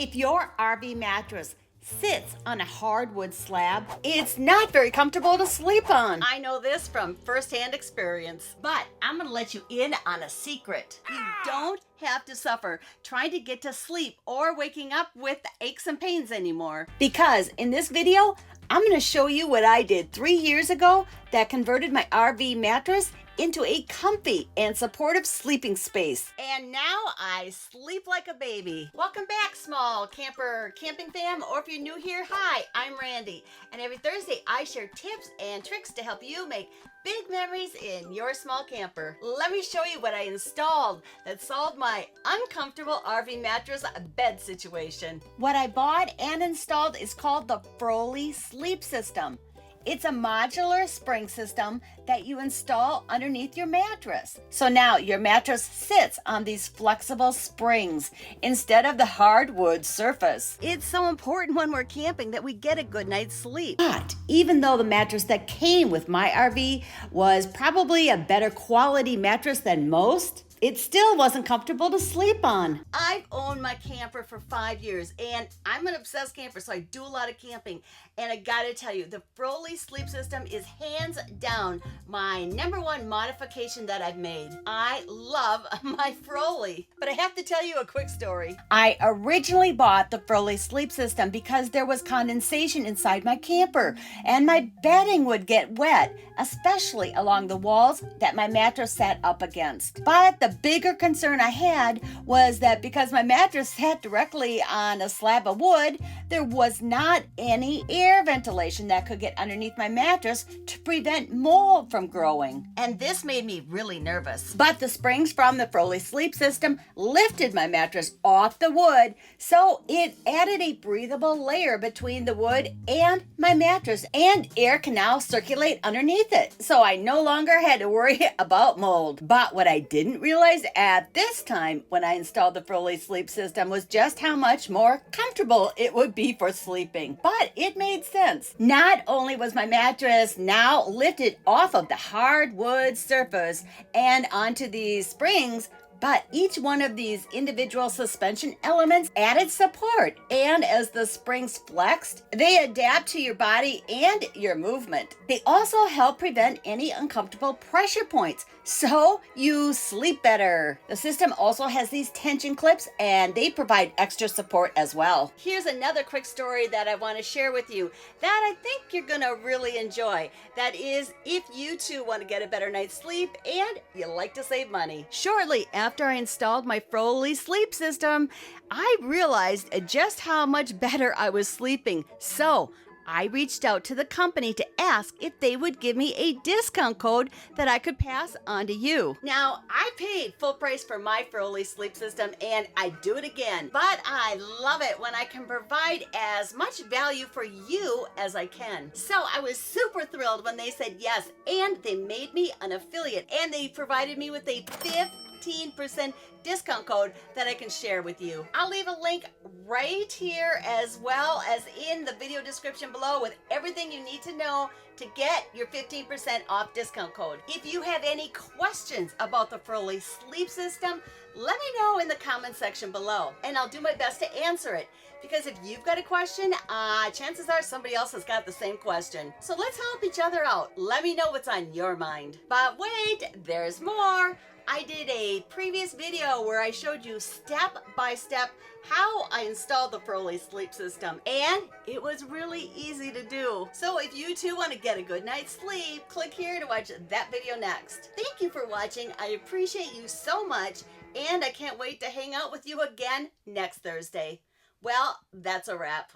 If your RV mattress sits on a hardwood slab, it's not very comfortable to sleep on. I know this from firsthand experience, but I'm gonna let you in on a secret. You don't have to suffer trying to get to sleep or waking up with aches and pains anymore. Because in this video, I'm gonna show you what I did 3 years ago that converted my RV mattress into a comfy and supportive sleeping space. And now I sleep like a baby. Welcome back, small camper camping fam, or if you're new here, hi, I'm Randy. And every Thursday I share tips and tricks to help you make big memories in your small camper. Let me show you what I installed that solved my uncomfortable RV mattress bed situation. What I bought and installed is called the Froli Sleep System. It's a modular spring system that you install underneath your mattress. So now your mattress sits on these flexible springs instead of the hardwood surface. It's so important when we're camping that we get a good night's sleep. But even though the mattress that came with my RV was probably a better quality mattress than most, it still wasn't comfortable to sleep on. I've owned my camper for 5 years and I'm an obsessed camper, so I do a lot of camping. And I gotta tell you, the Froli Sleep System is hands down my #1 modification that I've made. I love my Froli. But I have to tell you a quick story. I originally bought the Froli Sleep System because there was condensation inside my camper and my bedding would get wet, especially along the walls that my mattress sat up against. But the bigger concern I had was that because my mattress sat directly on a slab of wood, there was not any air ventilation that could get underneath my mattress to prevent mold from growing. And this made me really nervous. But the springs from the Froli Sleep System lifted my mattress off the wood, so it added a breathable layer between the wood and my mattress, and air can now circulate underneath it. So I no longer had to worry about mold. But what I didn't realize at this time when I installed the Froli Sleep System was just how much more comfortable it would be for sleeping. But it made sense. Not only was my mattress now lifted off of the hardwood surface and onto these springs, but each one of these individual suspension elements added support. And as the springs flexed, they adapt to your body and your movement. They also help prevent any uncomfortable pressure points, so you sleep better. The system also has these tension clips and they provide extra support as well. Here's another quick story that I want to share with you that I think you're gonna really enjoy. That is, if you too want to get a better night's sleep and you like to save money. Shortly after I installed my Froli Sleep System, I realized just how much better I was sleeping. So I reached out to the company to ask if they would give me a discount code that I could pass on to you. Now, I paid full price for my Froli Sleep System and I'd do it again, but I love it when I can provide as much value for you as I can. So I was super thrilled when they said yes, and they made me an affiliate and they provided me with a 15% discount code that I can share with you. I'll leave a link right here as well as in the video description below with everything you need to know to get your 15% off discount code. If you have any questions about the Froli Sleep System, let me know in the comment section below and I'll do my best to answer it. Because if you've got a question, chances are somebody else has got the same question. So let's help each other out. Let me know what's on your mind. But wait, there's more. I did a previous video where I showed you step by step how I installed the Froli Sleep System, and it was really easy to do. So if you too want to get a good night's sleep, click here to watch that video next. Thank you for watching. I appreciate you so much, and I can't wait to hang out with you again next Thursday. Well, that's a wrap.